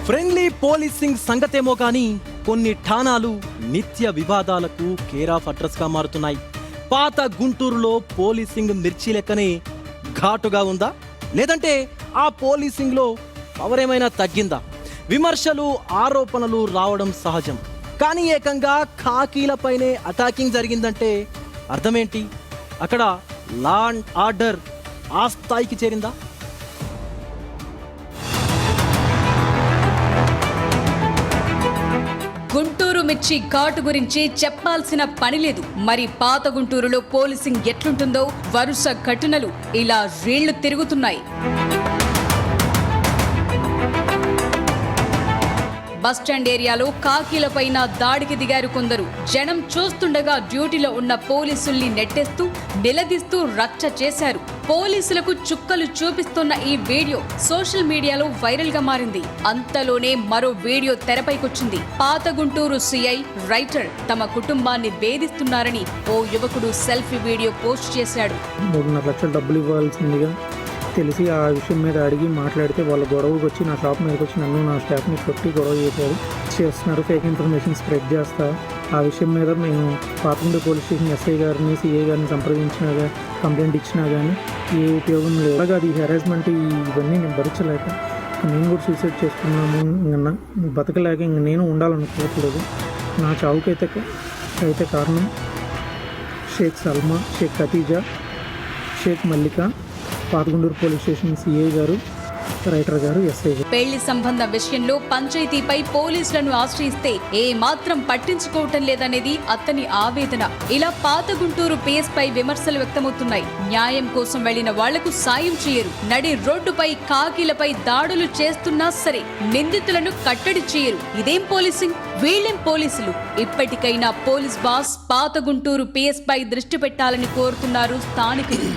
Friendly policing సంగతేమో కానీ కొన్ని ఠాణాలు నిత్య వివాదాలకు కేర్ ఆఫ్ అడ్రస్ గా మారుతున్నాయి. పాత గుంటూరులో పోలీసింగ్ మిర్చి లెక్కనే ఘాటుగా ఉందా, లేదంటే ఆ పోలీసింగ్ లో పవర్ ఏమైనా తగ్గిందా? విమర్శలు ఆరోపణలు రావడం సహజం, కానీ ఏకంగా ఖాకీలపైనే అటాకింగ్ జరిగిందంటే అర్థమేంటి? అక్కడ లా అండ్ ఆర్డర్ ఆ స్థాయికి చేరిందా? గుంటూరు మిర్చి ఘాటు గురించి చెప్పాల్సిన పని లేదు. మరి పాత గుంటూరులో పోలీసింగ్ ఎట్లుంటుందో వరుస ఘటనలు ఇలా రీళ్లు తిరుగుతున్నాయి. బస్టాండ్ ఏరియాలో ఖాకీలపైన దాడికి దిగారు కొందరు. జనం చూస్తుండగా డ్యూటీలో ఉన్న పోలీసుల్ని నెట్టేస్తూ నిలదీస్తూ రచ్చ చేశారు. పోలీసులకు చుక్కలు చూపిస్తున్న ఈ వీడియో సోషల్ మీడియాలో వైరల్ గా మారింది. అంతలోనే మరో వీడియో తెరపైకొచ్చింది. పాత గుంటూరు సిఐ రైటర్ తమ కుటుంబాన్ని వేధిస్తున్నారని ఓ యువకుడు సెల్ఫీ వీడియో పోస్ట్ చేశాడు. 3.5 లక్షలు డబ్బులు ఇవ్వాల్సిందిగా తెలిసి ఆ విషయం మీద అడిగి మాట్లాడితే వాళ్ళ గొడవకు వచ్చి నా షాప్ మీదకి వచ్చి నన్ను నా స్టాఫ్ని కొట్టి గొడవ చేస్తున్నారు. ఫేక్ ఇన్ఫర్మేషన్ స్ప్రెడ్ చేస్తా. ఆ విషయం మీద మేము పాతగుంటూరు పోలీస్ స్టేషన్ ఎస్ఐ గారిని సిఐ గారిని సంప్రదించినా కంప్లైంట్ ఇచ్చినా కానీ ఏ ఉపయోగం లేదు. అలాగే అది హెరాస్మెంట్ ఇవన్నీ నేను భరించలేక నేను కూడా సూసైడ్ చేసుకున్నాము. బతకలేక ఇంక నేను ఉండాలనుకోవట్లేదు. నా చావుకైతే కారణం షేక్ సల్మా, షేక్ ఖతీజా, షేక్ మల్లిక, పాతగుంటూరు పోలీస్ స్టేషన్ సిఐ గారు, రైటర్ గారు, ఎస్ఐ గారు. పెళ్లి సంబంధం విషయంలో పంచాయతీపై పోలీసులను ఆశ్రయిస్తే ఏ మాత్రం పట్టించుకోవటం లేదనేది అతని ఆవేదన. ఇలా పాత గుంటూరు పిఎస్ పై విమర్శలు వ్యక్తమవుతున్నాయి. న్యాయం కోసం వెళ్లిన వాళ్లకు సాయం చేయరు. నడి రోడ్డుపై ఖాకీలపై దాడులు చేస్తున్నా సరే నిందితులను కట్టడి చేయరు. ఇదేం పోలీసింగ్? వీళ్ళేం పోలీసులు? ఇప్పటికైనా పోలీస్ బాస్ పాత గుంటూరు పిఎస్ పై దృష్టి పెట్టాలని కోరుతున్నారు స్థానికులు.